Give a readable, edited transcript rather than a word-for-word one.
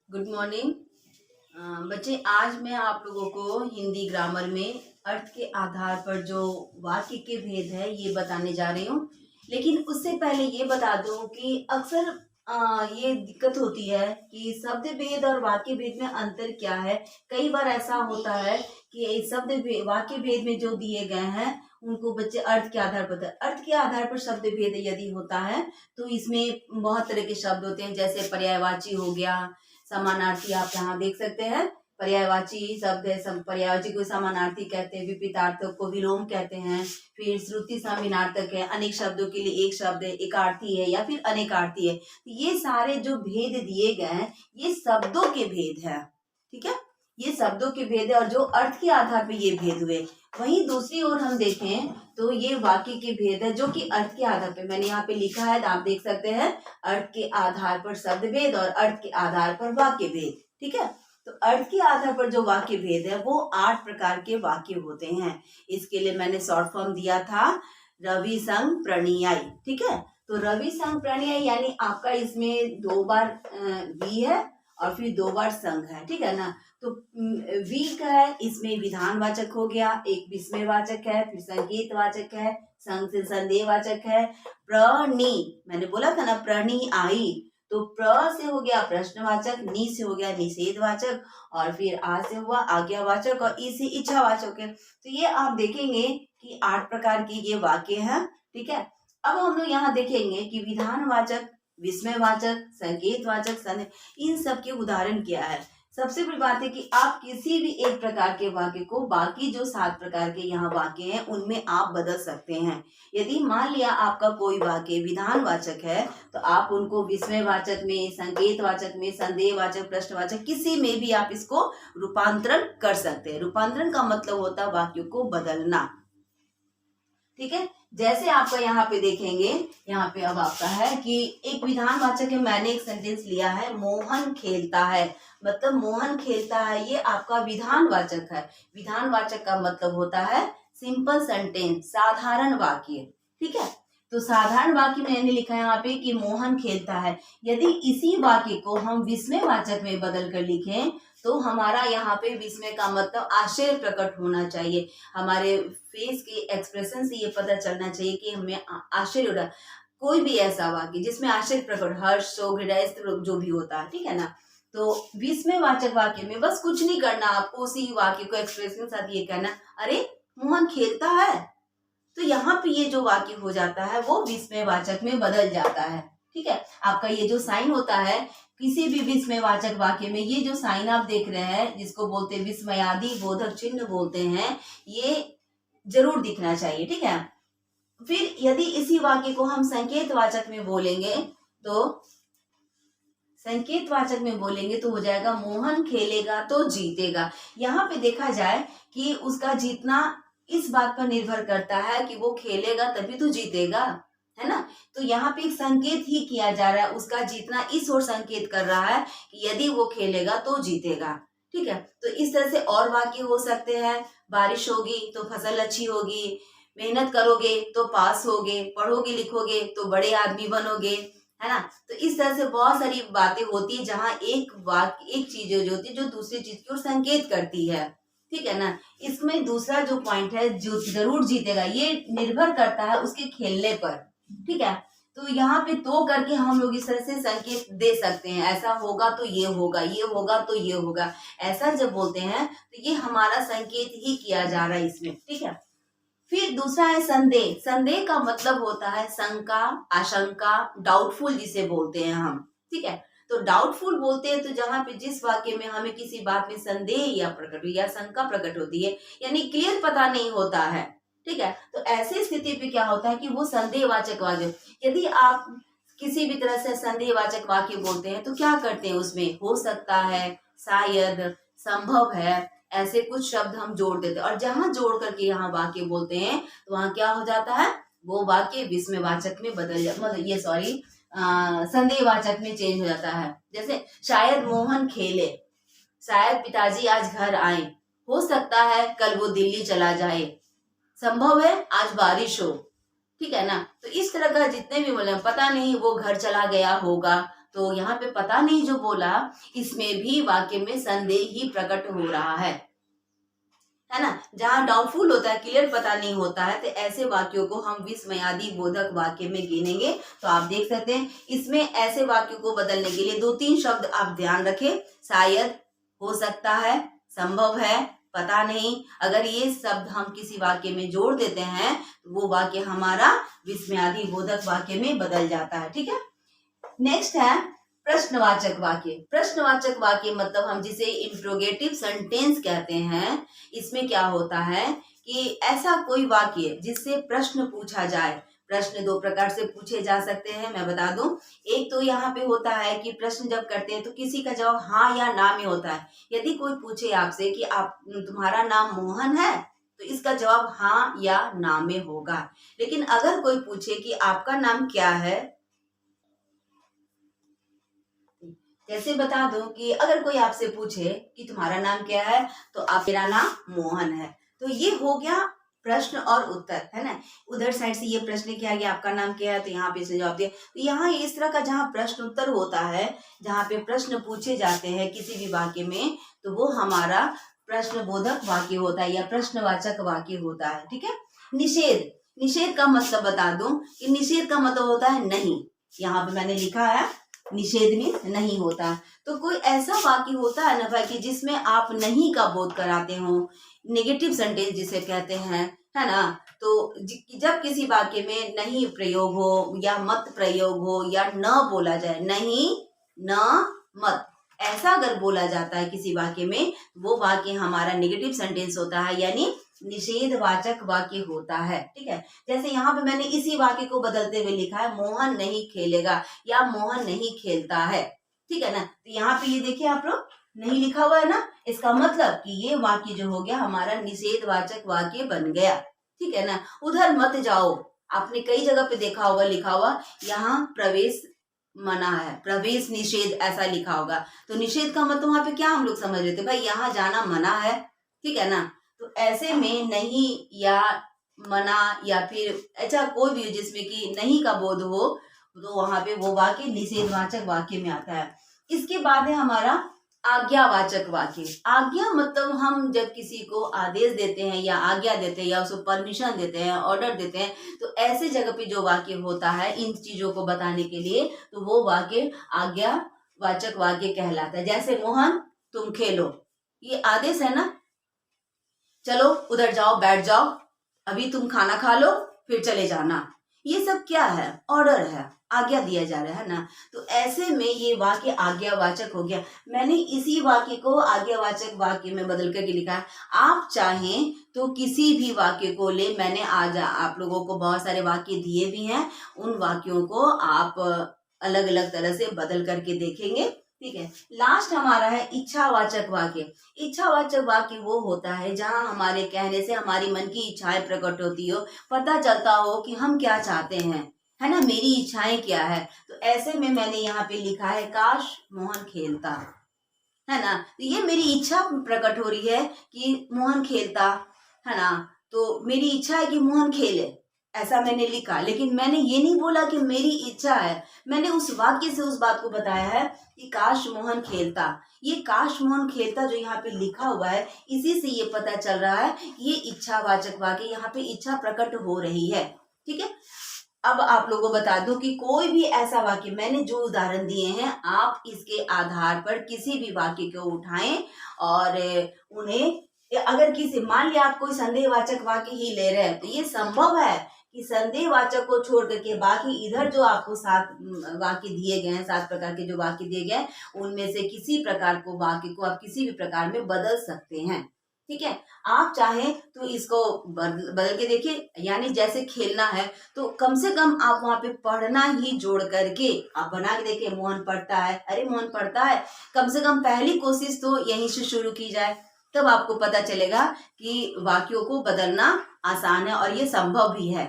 Good morning. बच्चे, आज मैं आप लोगों को हिंदी ग्रामर में अर्थ के आधार पर जो वाक्य के भेद है ये बताने जा रही हूँ। लेकिन उससे पहले ये बता दूं कि अक्सर ये दिक्कत होती है कि शब्द भेद और वाक्य भेद में अंतर क्या है। कई बार ऐसा होता है कि वाक्य भेद में जो दिए गए हैं उनको बच्चे अर्थ के आधार पर अर्थ के आधार पर शब्द भेद यदि होता है तो इसमें बहुत तरह के शब्द होते हैं, जैसे पर्यायवाची हो गया, समानार्थी आप यहाँ देख सकते हैं। पर्यायवाची शब्द है, पर्यायवाची को समानार्थी कहते हैं, विपरीतार्थक को विलोम कहते हैं। फिर श्रुति समानार्थक है, अनेक शब्दों के लिए एक शब्द है, एकार्थी है या फिर अनेकार्थी है। ये सारे जो भेद दिए गए हैं ये शब्दों के भेद है, ठीक है। ये शब्दों के भेद है और जो अर्थ के आधार पर ये भेद हुए। वहीं दूसरी ओर हम देखें तो ये वाक्य के भेद है जो कि अर्थ के आधार पर, मैंने यहाँ पे लिखा है तो आप देख सकते हैं, अर्थ के आधार पर शब्द भेद और अर्थ के आधार पर वाक्य भेद, ठीक है। तो अर्थ के आधार पर जो वाक्य भेद है वो 8 प्रकार के वाक्य होते हैं। इसके लिए मैंने शॉर्ट फॉर्म दिया था रवि संग प्रणीयाई, ठीक है। तो रवि संग प्रणीयाई यानी आपका इसमें 2 बार वी है और फिर 2 बार संग है, ठीक है ना। तो वी का है, इसमें विधानवाचक हो गया, एक विस्मयवाचक है, फिर संकेतवाचक है, संग से संदेहवाचक है। प्रणी, मैंने बोला था ना प्रणी आई, तो प्र से हो गया प्रश्नवाचक, नी से हो गया निषेधवाचक और फिर आ से हुआ आज्ञावाचक और ई से इच्छावाचक है। तो ये आप देखेंगे कि 8 प्रकार के ये वाक्य हैं, ठीक है। अब हम लोग यहाँ देखेंगे कि विधानवाचक, विस्मयवाचक, संकेतवाचक, इन सब के उदाहरण क्या है। सबसे बड़ी बात है कि आप किसी भी एक प्रकार के वाक्य को बाकी जो 7 प्रकार के यहाँ वाक्य हैं उनमें आप बदल सकते हैं। यदि मान लिया आपका कोई वाक्य विधानवाचक है तो आप उनको विस्मयवाचक में, संकेतवाचक में, संदेहवाचक, प्रश्नवाचक किसी में भी आप इसको रूपांतरण कर सकते हैं। रूपांतरण का मतलब होता है वाक्यों को बदलना, ठीक है। जैसे आपका यहाँ पे देखेंगे, यहाँ पे अब आपका है कि एक विधानवाचक है, मैंने एक सेंटेंस लिया है मोहन खेलता है, मतलब मोहन खेलता है ये आपका विधानवाचक है। विधानवाचक का मतलब होता है सिंपल सेंटेंस, साधारण वाक्य, ठीक है। तो साधारण वाक्य में मैंने लिखा है यहाँ पे कि मोहन खेलता है। यदि इसी वाक्य को हम विस्मयवाचक में बदल कर लिखें तो हमारा यहाँ पे विस्मय का मतलब आश्चर्य प्रकट होना चाहिए। हमारे फेस के एक्सप्रेशन से ये पता चलना चाहिए कि हमें आश्चर्य हो रहा है। कोई भी ऐसा वाक्य जिसमें आश्चर्य प्रकट, हर्ष, शोक, हृदय जो भी होता है, ठीक है ना। तो विस्मयवाचक वाक्य में बस कुछ नहीं करना, आपको उसी वाक्य को एक्सप्रेशन के साथ ये कहना, अरे मोहन खेलता है। तो यहाँ पे ये जो वाक्य हो जाता है वो विस्मयवाचक में बदल जाता है, ठीक है। आपका ये जो साइन होता है किसी भी विस्मयवाचक वाक्य में, ये जो साइन आप देख रहे हैं जिसको बोलते हैं विस्मयादि बोधक चिन्ह बोलते हैं, ये जरूर दिखना चाहिए, ठीक है। फिर यदि इसी वाक्य को हम संकेतवाचक में बोलेंगे तो हो जाएगा मोहन खेलेगा तो जीतेगा। यहाँ पे देखा जाए कि उसका जीतना इस बात पर निर्भर करता है कि वो खेलेगा तभी तो जीतेगा, है ना। तो यहाँ पे एक संकेत ही किया जा रहा है, उसका जीतना इस ओर संकेत कर रहा है कि यदि वो खेलेगा तो जीतेगा, ठीक है। तो इस तरह से और वाक्य हो सकते हैं, बारिश होगी तो फसल अच्छी होगी, मेहनत करोगे तो पास होगे, पढ़ोगे लिखोगे तो बड़े आदमी बनोगे, है ना। तो इस तरह से बहुत सारी बातें होती है जहाँ एक चीज जो होती है जो दूसरी चीज की ओर संकेत करती है, ठीक है ना। इसमें दूसरा जो पॉइंट है, जो जरूर जीतेगा, ये निर्भर करता है उसके खेलने पर, ठीक है। तो यहाँ पे तो करके हम लोग इस तरह से संकेत दे सकते हैं, ऐसा होगा तो ये होगा, ये होगा तो ये होगा, ऐसा जब बोलते हैं तो ये हमारा संकेत ही किया जा रहा है इसमें, ठीक है। फिर दूसरा है संदेह। संदेह का मतलब होता है शंका, आशंका, डाउटफुल जिसे बोलते हैं हम, ठीक है। तो डाउटफुल बोलते हैं तो जहां पे जिस वाक्य में हमें किसी बात में संदेह या प्रकट या शंका प्रकट होती है, यानी क्लियर पता नहीं होता है, ठीक है। तो ऐसी स्थिति पे क्या होता है कि वो संदेहवाचक वाक्य, यदि आप किसी भी तरह से संदेहवाचक वाक्य बोलते हैं तो क्या करते हैं, उसमें हो सकता है, शायद, संभव है, ऐसे कुछ शब्द हम जोड़ देते हैं और जहां जोड़ करके यहाँ वाक्य बोलते हैं तो वहां क्या हो जाता है, वो वाक्य विस्मयवाचक में बदल जाता, मतलब ये सॉरी संदेहवाचक में चेंज हो जाता है। जैसे शायद मोहन खेले, शायद पिताजी आज घर आए, हो सकता है कल वो दिल्ली चला जाए, संभव है आज बारिश हो, ठीक है ना। तो इस तरह का जितने भी बोले, पता नहीं वो घर चला गया होगा, तो यहाँ पे पता नहीं जो बोला, इसमें भी वाक्य में संदेह ही प्रकट हो रहा है ना। जहाँ डाउटफुल होता है, क्लियर पता नहीं होता है, तो ऐसे वाक्यों को हम विस्मयादि बोधक वाक्य में गिनेंगे। तो आप देख सकते हैं इसमें ऐसे वाक्यों को बदलने के लिए 2-3 शब्द आप ध्यान रखें। शायद, हो सकता है, संभव है, पता नहीं। अगर ये शब्द हम किसी वाक्य में जोड़ देते हैं तो वो वाक्य हमारा विस्मयादि बोधक वाक्य में बदल जाता है। ठीक है। नेक्स्ट है प्रश्नवाचक वाक्य। प्रश्नवाचक वाक्य मतलब हम जिसे इंट्रोगेटिव सेंटेंस कहते हैं। इसमें क्या होता है कि ऐसा कोई वाक्य जिससे प्रश्न पूछा जाए। प्रश्न 2 प्रकार से पूछे जा सकते हैं, मैं बता दूं। एक तो यहाँ पे होता है कि प्रश्न जब करते हैं तो किसी का जवाब हाँ या ना में होता है। यदि कोई पूछे आपसे कि आप तुम्हारा नाम मोहन है, तो इसका जवाब हाँ या ना में होगा। लेकिन अगर कोई पूछे कि आपका नाम क्या है, जैसे बता दो कि अगर कोई आपसे पूछे कि तुम्हारा नाम क्या है, तो आप, मेरा नाम मोहन है, तो ये हो गया प्रश्न और उत्तर, है ना। उधर साइड से ये प्रश्न किया गया आपका नाम क्या है, तो यहाँ पे इसने जवाब दिया। तो यहाँ इस तरह का जहाँ प्रश्न उत्तर होता है, जहाँ पे प्रश्न पूछे जाते हैं किसी भी वाक्य में, तो वो हमारा प्रश्नबोधक वाक्य होता है या प्रश्नवाचक वाक्य होता है। ठीक है। निषेध। निषेध का मतलब बता दूं कि निषेध का मतलब होता है नहीं। यहाँ पे मैंने लिखा है निषेध में नहीं होता। तो कोई ऐसा वाक्य होता है ना भाई कि जिसमें आप नहीं का बोध कराते हो, नेगेटिव सेंटेंस जिसे कहते हैं, है ना। तो जब किसी वाक्य में नहीं प्रयोग हो या मत प्रयोग हो या न बोला जाए, नहीं, न, मत, ऐसा अगर बोला जाता है किसी वाक्य में, वो वाक्य हमारा नेगेटिव सेंटेंस होता है, यानी निषेधवाचक वाक्य होता है। ठीक है। जैसे यहाँ पे मैंने इसी वाक्य को बदलते हुए लिखा है, मोहन नहीं खेलेगा या मोहन नहीं खेलता है। ठीक है ना। तो यहाँ पे ये देखिए आप लोग, नहीं लिखा हुआ है ना, इसका मतलब कि ये वाक्य जो हो गया हमारा निषेधवाचक वाक्य बन गया। ठीक है ना। उधर मत जाओ, आपने कई जगह पे देखा होगा लिखा हुआ, यहाँ प्रवेश मना है, प्रवेश निषेध ऐसा लिखा होगा। तो निषेध का मतलब वहां पे क्या हम लोग समझ लेते, भाई यहाँ जाना मना है। ठीक है ना। तो ऐसे में नहीं या मना या फिर ऐसा कोई भी जिसमें कि नहीं का बोध हो, तो वहां पे वो वाक्य निषेधवाचक वाक्य में आता है। इसके बाद है हमारा आज्ञावाचक वाक्य। आज्ञा मतलब हम जब किसी को आदेश देते हैं या आज्ञा देते हैं या उसको परमिशन देते हैं, ऑर्डर देते हैं, तो ऐसे जगह पे जो वाक्य होता है इन चीजों को बताने के लिए, तो वो वाक्य आज्ञावाचक वाक्य कहलाता है। जैसे मोहन तुम खेलो, ये आदेश है ना, चलो उधर जाओ, बैठ जाओ, अभी तुम खाना खा लो फिर चले जाना, ये सब क्या है, ऑर्डर है, आज्ञा दिया जा रहा है ना। तो ऐसे में ये वाक्य आज्ञावाचक हो गया। मैंने इसी वाक्य को आज्ञावाचक वाक्य में बदल करके लिखा है। आप चाहें तो किसी भी वाक्य को ले, मैंने आज आप लोगों को बहुत सारे वाक्य दिए भी हैं, उन वाक्यों को आप अलग अलग तरह से बदल करके देखेंगे। ठीक है। लास्ट हमारा है इच्छावाचक वाक्य। इच्छावाचक वाक्य वो होता है जहां हमारे कहने से हमारी मन की इच्छाएं प्रकट होती हो, पता चलता हो कि हम क्या चाहते हैं, है ना, मेरी इच्छाएं क्या है। तो ऐसे में मैंने यहाँ पे लिखा है काश मोहन खेलता, है ना। तो ये मेरी इच्छा प्रकट हो रही है कि मोहन खेलता, है ना। तो मेरी इच्छा है कि मोहन खेले, ऐसा मैंने लिखा। लेकिन मैंने ये नहीं बोला कि मेरी इच्छा है, मैंने उस वाक्य से उस बात को बताया है कि काश मोहन खेलता। ये काश मोहन खेलता जो यहाँ पे लिखा हुआ है, इसी से ये पता चल रहा है ये इच्छावाचक वाक्य, यहाँ पे इच्छा प्रकट हो रही है। ठीक है। अब आप लोगों को बता दूं कि कोई भी ऐसा वाक्य, मैंने जो उदाहरण दिए हैं, आप इसके आधार पर किसी भी वाक्य को उठाएं और उन्हें, अगर किसी, मान लिया आप कोई संदेहवाचक वाक्य ही ले रहे हैं, तो ये संभव है कि संदेहवाचक को छोड़ करके बाकी इधर जो आपको 7 वाक्य दिए गए हैं, 7 प्रकार के जो वाक्य दिए गए हैं, उनमें से किसी प्रकार को वाक्य को आप किसी भी प्रकार में बदल सकते हैं। ठीक है। आप चाहें तो इसको बदल के देखिए, यानी जैसे खेलना है तो कम से कम आप वहां पे पढ़ना ही जोड़ करके आप बना के देखिए, मोहन पढ़ता है, अरे मोहन पढ़ता है, कम से कम पहली कोशिश तो यहीं से शुरू की जाए, तब आपको पता चलेगा कि वाक्यों को बदलना आसान है और ये संभव भी है।